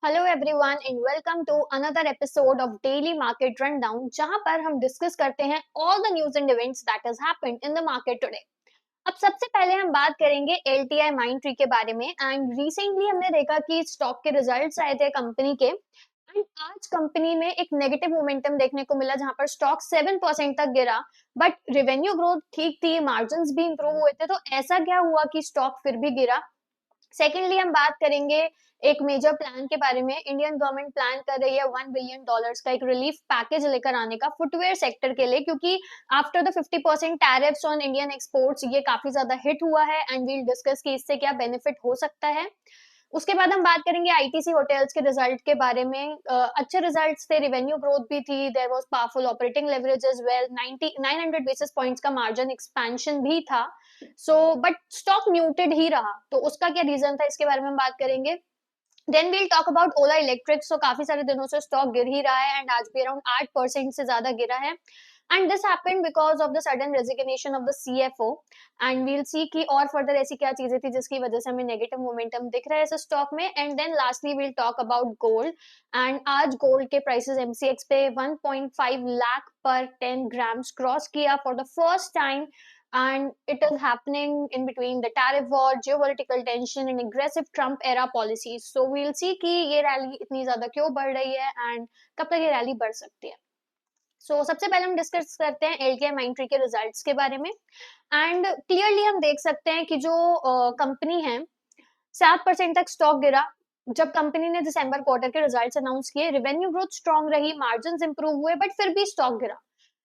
Hello everyone and welcome to another episode of daily market rundown जहां पर हम discuss करते हैं all the news and events that has happened in the market today. अब सबसे पहले हम बात करेंगे एलटीआई माइंडट्री के बारे में एंड रिसेंटली हमने देखा कि स्टॉक के रिजल्ट्स आए थे कंपनी के एंड आज कंपनी में एक नेगेटिव मोमेंटम देखने को मिला जहां पर स्टॉक 7% तक गिरा। बट रेवेन्यू ग्रोथ ठीक थी, मार्जिन्स भी इंप्रूव हुए थे, तो ऐसा क्या हुआ कि स्टॉक फिर भी गिरा। सेकेंडली हम बात करेंगे एक मेजर प्लान के बारे में। इंडियन गवर्नमेंट प्लान कर रही है $1 बिलियन का एक रिलीफ पैकेज लेकर आने का फुटवेयर सेक्टर के लिए, क्योंकि after the 50% tariffs on Indian exports ये काफी ज्यादा हिट हुआ है एंड वील डिस्कस कि इससे क्या बेनिफिट हो सकता है। उसके बाद हम बात करेंगे आईटीसी होटल्स के रिजल्ट के बारे में। अच्छे रिजल्ट्स थे, रेवेन्यू ग्रोथ भी थी, there was powerful operating leverage as well, 900 basis points का मार्जिन एक्सपेंशन भी था। बट स्टॉक म्यूटेड ही रहा, तो उसका क्या रीजन था इसके बारे में हम बात करेंगे। Then we'll talk about Ola electric. So काफी सारे दिनों से स्टॉक गिर ही रहा है एंड आज भी अराउंड 8% से ज्यादा गिरा है and this happened because of the sudden resignation of the CFO and we'll see कि और फर्दर ऐसी क्या चीजें थी जिसकी वजह से हमें नेगेटिव मोमेंटम दिख रहा है इस स्टॉक में। And then lastly we'll talk about gold and आज गोल्ड के प्राइसेस एमसीएक्स पे 1.5 लाख पर 10 ग्राम्स क्रॉस किया for the first time and it is happening in between the tariff war, geopolitical tension and aggressive Trump era policies. So we'll see कि ये rally इतनी ज्यादा क्यों बढ़ रही है एंड कब तक ये रैली बढ़ सकती है। सबसे पहले हम डिस्कस करते हैं एलटीआई माइंडट्री के रिजल्ट्स के बारे में एंड क्लियरली हम देख सकते हैं कि जो कंपनी है 7% तक स्टॉक गिरा। जब कंपनी ने दिसंबर क्वार्टर के रिजल्ट्स अनाउंस किए, रेवेन्यू ग्रोथ स्ट्रांग रही, मार्जिन इंप्रूव हुए, बट फिर भी स्टॉक गिरा।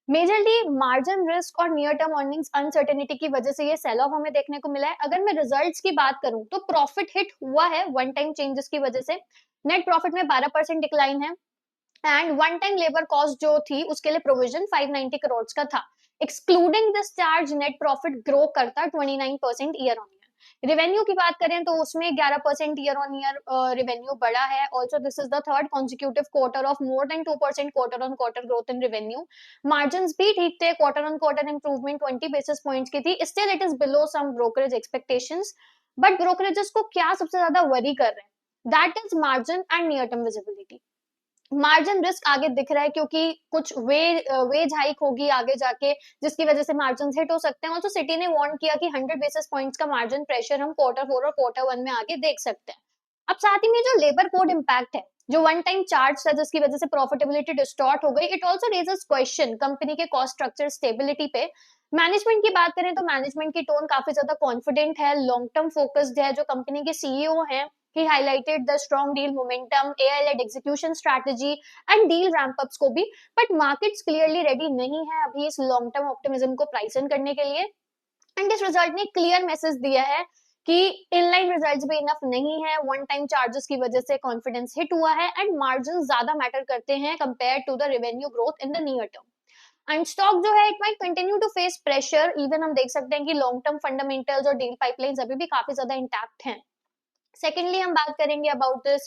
मेजरली मार्जिन रिस्क और नियर टर्म अर्निंग्स अनसर्टेनिटी की वजह से ये सेल ऑफ हमें देखने को मिला है। अगर मैं रिजल्ट्स की बात करूं तो प्रॉफिट हिट हुआ है वन टाइम चेंजेस की वजह से। नेट प्रॉफिट में 12% डिक्लाइन है and one time labour cost जो थी उसके लिए प्रोविजन 590 करोड़ का था। Excluding this charge net profit grow करता 29% ईयर ऑन ईयर। रेवेन्यू की बात करें तो उसमें 11% ईयर ऑन ईयर रेवेन्यू बढ़ा है। Also this is the third consecutive quarter of more than 2% quarter on quarter growth in revenue. Margin भी ठीक थे, quarter on quarter improvement 20 basis points की थी। Still it is below some brokerage expectations, but brokerages को क्या सबसे ज्यादा worry कर रहे हैं, that is margin and near term visibility. Margin risk आगे दिख रहा है क्योंकि कुछ वेज हाइक होगी आगे जाके जिसकी वजह से मार्जिन हिट हो सकते हैं। ऑल्सो सिटी ने वार्न किया कि 100 बेसिस पॉइंट्स का मार्जिन प्रेशर हम क्वार्टर 4 और क्वार्टर 1 में आगे देख सकते हैं। अब साथ ही में जो लेबर कोड इम्पैक्ट है, जो वन टाइम चार्ज था जिसकी वजह से प्रॉफिटेबिलिटी डिस्टॉर्ट हो गई, it also raises question company के कॉस्ट स्ट्रक्चर स्टेबिलिटी पे। मैनेजमेंट की बात करें तो मैनेजमेंट की टोन काफी ज्यादा कॉन्फिडेंट है, लॉन्ग टर्म फोकस्ड है। जो कंपनी के सीईओ हैं, he highlighted the strong deal momentum, AI led execution strategy and deal ramp ups को भी। बट मार्केट्स क्लियरली रेडी नहीं है अभी इस लॉन्ग टर्म ऑप्टिमिज्म को प्राइस इन करने के लिए एंड इस रिजल्ट ने क्लियर मैसेज दिया है कि इनलाइन रिजल्ट्स भी इनफ नहीं है। वन टाइम चार्जेस की वजह से कॉन्फिडेंस हिट हुआ है एंड मार्जिन ज्यादा मैटर करते हैं compare to the revenue growth in the near term. And stock जो है it might continue to face pressure. Even हम देख सकते हैं कि लॉन्ग टर्म फंडामेंटल्स और डील पाइपलाइंस अभी भी काफी ज्यादा इंटैक्ट हैं। सेकेंडली हम बात करेंगे about this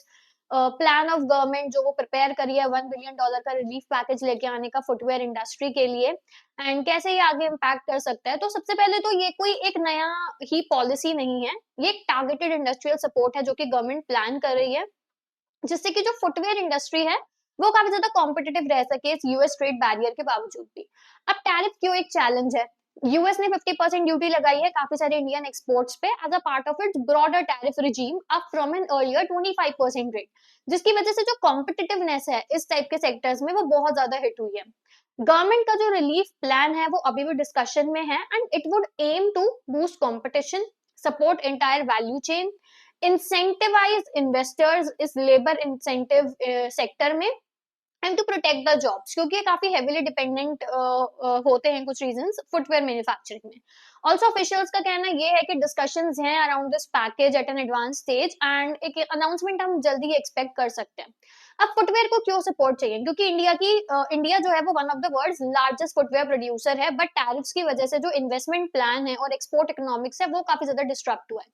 plan of government जो वो प्रिपेयर करी है $1 बिलियन का रिलीफ पैकेज लेके आने का फुटवेयर इंडस्ट्री के लिए एंड कैसे ये आगे इम्पैक्ट कर सकता है। तो सबसे पहले तो ये कोई एक नया ही पॉलिसी नहीं है, ये एक टारगेटेड इंडस्ट्रियल सपोर्ट है जो कि गवर्नमेंट प्लान कर रही है जिससे कि जो फुटवेयर इंडस्ट्री है वो काफी ज्यादा कॉम्पिटिटिव रह सके इस यूएस ट्रेड बैरियर के बावजूद भी। अब टैरिफ क्यों एक चैलेंज है? यूएस ने 50% ड्यूटी लगाई है काफी सारे इंडियन एक्सपोर्ट्स पे as a part of its broader tariff regime up from an earlier 25% rate, जिसकी वजह से जो कॉम्पिटिटिवनेस है इस टाइप के सेक्टर्स में वो बहुत ज्यादा हिट हुई है। गवर्नमेंट का जो रिलीफ प्लान है वो अभी भी डिस्कशन में है and it would aim to boost competition, support entire value chain, incentivize investors इस लेबर इंसेंटिव सेक्टर में and to protect the jobs, क्योंकि ये काफी हेविली डिपेंडेंट होते हैं कुछ रीजंस फुटवेयर मैन्युफैक्चरिंग में। ऑल्सो ऑफिशियल्स का कहना ये है कि डिस्कशंस हैं around this package at an advance stage and एक अनाउंसमेंट हम जल्दी एक्सपेक्ट कर सकते हैं। अब फुटवेयर को क्यों सपोर्ट चाहिए? क्योंकि इंडिया जो है वो one of the world's largest footwear producer है, बट टैरिफ्स की वजह से जो इन्वेस्टमेंट प्लान है और एक्सपोर्ट इकोनॉमिक्स है वो काफी ज्यादा डिस्ट्रक्ट हुआ है।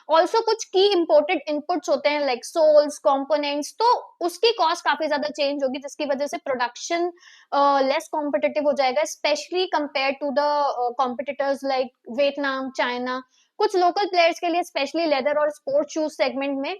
ऑल्सो कुछ की इम्पोर्टेड इनपुट्स होते हैं लाइक सोल्स कंपोनेंट्स, तो उसकी कॉस्ट काफी ज्यादा चेंज होगी जिसकी वजह से प्रोडक्शन लेस कॉम्पिटिटिव हो जाएगा, specially compare to the competitors like Vietnam, China. कुछ लोकल प्लेयर्स के लिए स्पेशली लेदर और स्पोर्ट्स शूज सेगमेंट में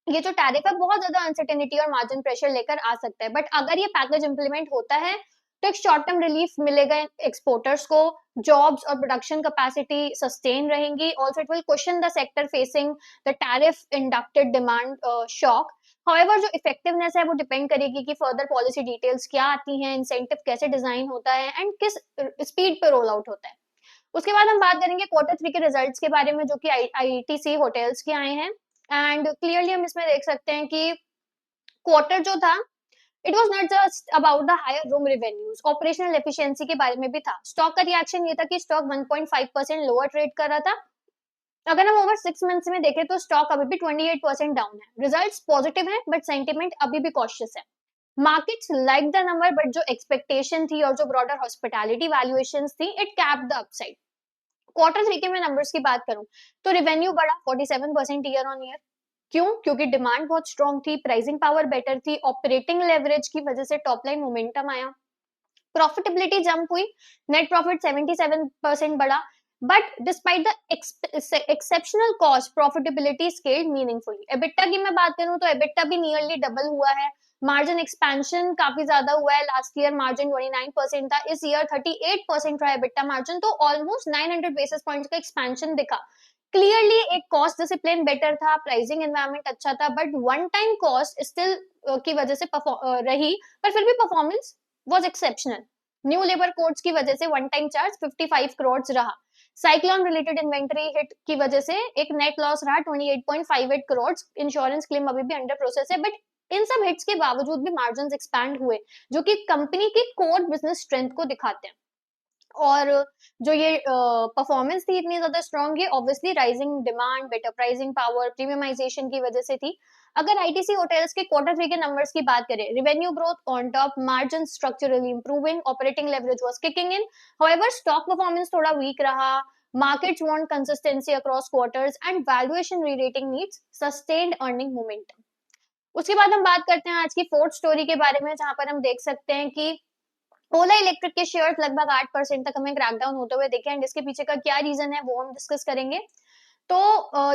ये जो टैरिफ है बहुत ज्यादा अनसर्टेनिटी और मार्जिन प्रेशर लेकर आ सकता है, बट अगर ये पैकेज इंप्लीमेंट होता है तो एक शॉर्ट टर्म रिलीफ मिलेगा एक्सपोर्टर्स को, जॉब्स और प्रोडक्शन कैपेसिटी सस्टेन रहेंगी। Also it will question the sector facing the tariff inducted demand shock. However जो इफेक्टिवनेस है वो डिपेंड करेगी कि फर्दर पॉलिसी डिटेल्स क्या आती हैं, इंसेंटिव कैसे डिजाइन होता है एंड किस स्पीड पे रोल आउट होता है। उसके बाद हम बात करेंगे क्वार्टर 3 के रिजल्ट्स के बारे में, जो कि आईटीसी होटल्स के आए हैं। एंड क्लियरली हम इसमें देख सकते हैं कि क्वार्टर जो था, it was not just about the higher room revenues, operational efficiency के बारे में भी था। स्टॉक का रिएक्शन ये था कि स्टॉक 1.5% लोअर ट्रेड कर रहा था। अगर हम ओवर 6 मंथ्स में देखें तो स्टॉक अभी भी 28% डाउन है। रिजल्ट्स पॉजिटिव है बट सेंटिमेंट अभी भी कॉशियस है। Markets like the number, but जो एक्सपेक्टेशन थी और जो ब्रॉडर हॉस्पिटैलिटी वैल्यूएशंस थी, it capped the upside. Quarter 3 के मैं नंबर्स की बात करूं तो रेवेन्यू बढ़ा 47% ईयर ऑन ईयर। क्यों? क्योंकि डिमांड बहुत स्ट्रॉन्ग थी, प्राइसिंग पावर बेटर थी, ऑपरेटिंग लेवरेज की वजह से टॉप लाइन मोमेंटम आया। प्रॉफिटेबिलिटी जंप हुई, नेट प्रॉफिट 77% बढ़ा, but despite the exceptional cost profitability scaled meaningfully. EBITDA की मैं बात करूं तो एबिटा भी नियरली डबल हुआ है। मार्जिन एक्सपेंशन काफी ज्यादा हुआ है। लास्ट ईयर मार्जिन 29% था, इस ईयर 38% रहा एबिटा मार्जिन, तो ऑलमोस्ट 900 बेसिस पॉइंट्स का एक्सपेंशन दिखा। क्लियरली एक कॉस्ट डिसिप्लिन बेटर था, प्राइसिंग एनवायरनमेंट अच्छा था, but one time cost still की वजह से रही, पर फिर भी performance was exceptional. New labour codes की वजह से वन टाइम चार्ज 55 करोड़ रहा। साइक्लोन रिलेटेड इन्वेंटरी हिट की वजह से एक नेट लॉस रहा 28.58 करोड़। इंश्योरेंस क्लेम अभी भी अंडर प्रोसेस है, बट इन सब हिट्स के बावजूद भी मार्जिन एक्सपैंड हुए, जो कि कंपनी की कोर बिजनेस स्ट्रेंथ को दिखाते हैं। और जो ये परफॉर्मेंस थी इतनी ज्यादा स्ट्रॉन्ग, है obviously rising demand, better pricing power, premiumization की वजह से थी। अगर आईटीसी होटल्स के क्वार्टर 3 के नंबर्स की बात करें, revenue growth on top, margin structurally improving, operating leverage was kicking in. However stock performance थोड़ा वीक रहा। Markets want consistency across quarters and valuation re-rating needs sustained earning momentum. उसके बाद हम बात करते हैं आज की फोर्थ स्टोरी के बारे में, जहां पर हम देख सकते हैं कि ओला इलेक्ट्रिक के शेयर्स लगभग 8% तक हमें क्रैकडाउन होते हुए दिखे, एंड इसके पीछे का क्या रीजन है वो हम डिस्कस करेंगे। तो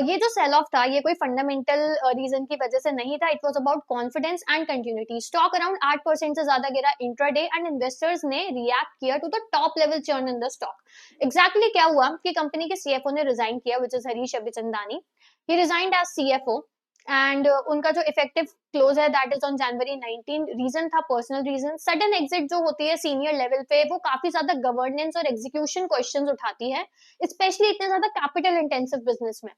ये जो सेल ऑफ था, ये कोई फंडामेंटल रीजन की वजह से नहीं था। It was about confidence and continuity. Stock around 8% से ज्यादा गिरा इंट्राडे, एंड इन्वेस्टर्स ने रिएक्ट किया to the top level churn in the stock. Exactly क्या हुआ कि कंपनी के सीएफओ ने रिजाइन किया, which is Harish Abhichandani. He resigned as CFO, and उनका जो इफेक्टिव क्लोज है that is on January 19। Reason था पर्सनल रीजन। सडन एग्जिट जो होती है सीनियर लेवल पे, वो काफी ज्यादा गवर्नेंस और एग्जीक्यूशन क्वेश्चंस उठाती है, स्पेशली इतने ज्यादा कैपिटल इंटेंसिव बिजनेस में।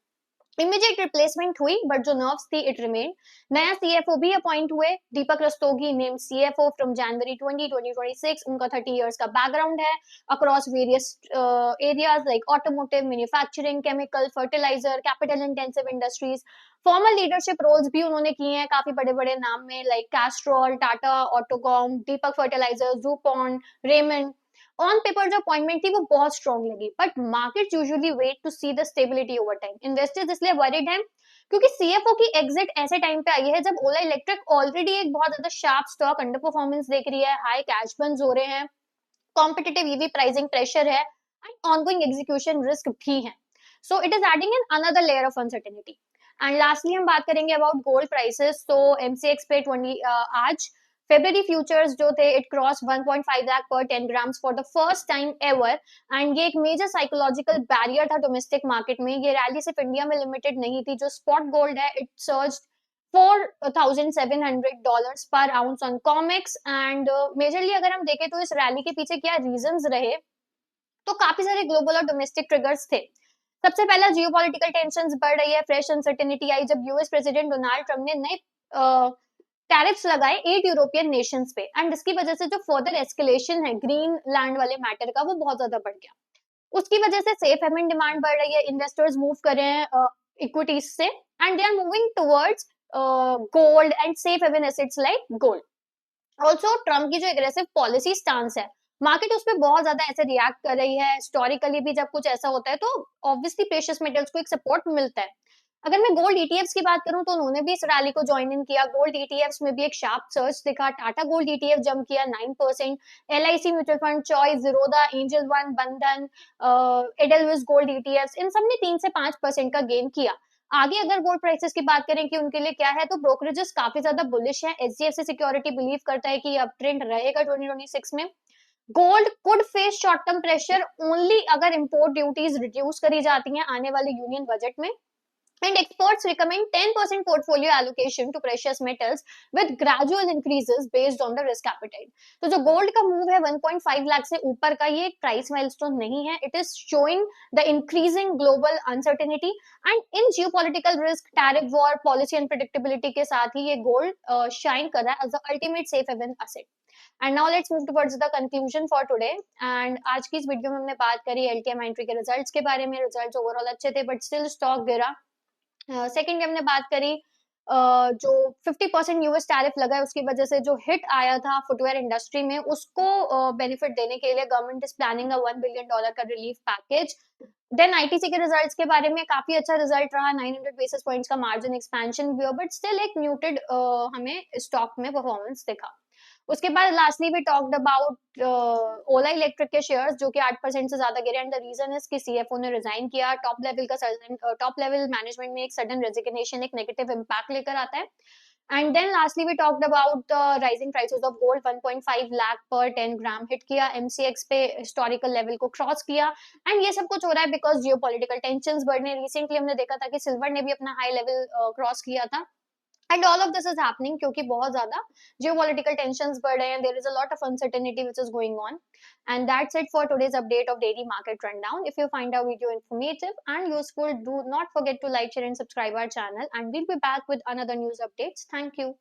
इमीडिएट रिप्लेसमेंट हुई, बट जो नर्व्स थी इट रिमेन। नया सीएफओ भी अपॉइंट हुए, Deepak Rastogi name CFO from January 2026। उनका 30 इयर्स का बैकग्राउंड है across various areas like automotive, manufacturing, chemical, fertiliser, capital intensive industries. Formal leadership roles भी उन्होंने किए हैं काफी बड़े बड़े नाम में, like Castrol, Tata, Autocomp, Deepak fertilisers, DuPont, Raymond. On paper जो अपॉइंटमेंट थी वो बहुत स्ट्रॉन्ग लगी, but market usually wait to see the stability over time. Investors इसलिए वरीड हैं क्योंकि सीएफओ की एग्जिट ऐसे टाइम पे आई है जब ओला इलेक्ट्रिक ऑलरेडी एक बहुत ज्यादा शार्प स्टॉक अंडर परफॉर्मेंस देख रही है, हाई कैश बर्न्स हो रहे हैं, कॉम्पिटिटिव ईवी प्राइसिंग प्रेशर है, एंड ऑनगोइंग एग्जीक्यूशन रिस्क भी है। So it is adding an another layer of uncertainty. And lastly हम बात करेंगे अबाउट गोल्ड प्राइसेस। तो एमसीएक्स पे 20 आज फेब्रुअरी फ्यूचर्स जो थे, इट क्रॉस 1.5 लाख पर 10 grams for the first time ever, and ये एक मेजर साइकोलॉजिकल बैरियर था डोमेस्टिक मार्केट में। ये रैली सिर्फ इंडिया में लिमिटेड नहीं थी। जो स्पॉट गोल्ड है, इट सर्ज $4,700 पर ounce on COMEX. And majorly अगर हम देखें तो इस रैली के पीछे क्या रीजंस रहे, तो काफी सारे ग्लोबल और डोमेस्टिक ट्रिगर्स थे। सबसे पहला, जियोपॉलिटिकल टेंशंस बढ़ रही है, फ्रेश अनसर्टेनिटी आई जब यूएस प्रेसिडेंट डोनाल्ड ट्रम्प ने नए टैरिफ्स लगाए 8 यूरोपियन नेशंस पे, एंड इसकी वजह से जो फर्दर एस्केलेशन है ग्रीन लैंड वाले मैटर का, वो बहुत ज्यादा बढ़ गया। उसकी वजह से सेफ हेवन डिमांड बढ़ रही है, इन्वेस्टर्स मूव कर रहे हैं इक्विटीज से, and they are moving towards gold and safe haven assets like gold. Also Trump की जो एग्रेसिव पॉलिसी स्टांस है, मार्केट उस पर बहुत ज्यादा ऐसे रिएक्ट कर रही है। हिस्टोरिकली भी जब कुछ ऐसा होता है तो ऑब्वियसली प्रेशियस मेटल्स को एक सपोर्ट मिलता है। अगर मैं गोल्ड ईटीएफ्स की बात करूं तो उन्होंने भी इस रैली को ज्वाइन इन किया। गोल्ड ईटीएफ्स में भी एक शार्प सर्च दिखा। टाटा गोल्ड ईटीएफ जंप किया 9%, LIC mutual fund, choice, Zerodha, angel one, बंधन, एडलविस गोल्ड ईटीएफ्स, इन सब ने 3 से 5% का गेन किया। आगे अगर गोल्ड प्राइसेस की बात करें कि उनके लिए क्या है, तो ब्रोकरेजेस काफी ज्यादा बुलिश है। एचडीएफसी सिक्योरिटी बिलीव करता है कि ये अप ट्रेंड रहेगा 2026 में। Gold could face short term pressure only अगर इंपोर्ट ड्यूटीज रिड्यूस करी जाती हैं आने वाले यूनियन बजट में। And experts recommend 10% portfolio allocation to precious metals with gradual increases based on the risk appetite. तो जो गोल्ड का मूव है 1.5 लाख से ऊपर का, ये एक प्राइस माइलस्टोन नहीं है। It is showing the increasing global uncertainty and in geopolitical risk, tariff war, policy unpredictability के साथ ही ये गोल्ड शाइन कर रहा है as the ultimate safe haven asset. And now let's move towards the conclusion for today. And आज की इस वीडियो में हमने बात करी एलटीएम एंट्री के रिजल्ट्स के बारे में। रिजल्ट्स ओवरऑल अच्छे थे बट स्टिल स्टॉक गिरा। सेकेंड हमने बात करी जो 50% यूएस टैरिफ लगा है उसकी वजह से जो हिट आया था फुटवेयर इंडस्ट्री में, उसको बेनिफिट देने के लिए गवर्नमेंट इज प्लानिंग $1 बिलियन का रिलीफ पैकेज। देन आईटीसी के रिजल्ट्स के बारे में काफी अच्छा रिजल्ट रहा, 900 बेसिस पॉइंट्स का मार्जिन एक्सपेंशन भी हुआ बट स्टिल एक म्यूटेड हमें स्टॉक में परफॉर्मेंस दिखा। उसके बाद lastly we talked about Ola electric के शेयर्स जो कि 8% से ज्यादा गिरे एंड द रीजन इज कि सीएफओ ने रिजाइन किया। टॉप लेवल मैनेजमेंट में एक सडन रेजिग्नेशन एक नेगेटिव इम्पैक्ट लेकर आता है। And then lastly we talked about the rising prices of gold, 1.5 lakh पर 10 ग्राम हिट किया, एमसीएक्स पे हिस्टोरिकल लेवल को क्रॉस किया। एंड ये सब कुछ हो रहा है बिकॉज जियोपॉलिटिकल टेंशंस बढ़ने। रिसेंटली हमने देखा था कि सिल्वर ने भी अपना हाई लेवल क्रॉस किया था। And all of this is happening क्योंकि बहुत ज्यादा जियोपॉलिटिकल टेंशंस बढ़ रहे हैं। There is a lot of uncertainty which is going on. And that's it for today's update of daily market rundown. If you find our video informative and useful, do not forget to like, share and subscribe our channel, and we'll be back with another news updates. Thank you.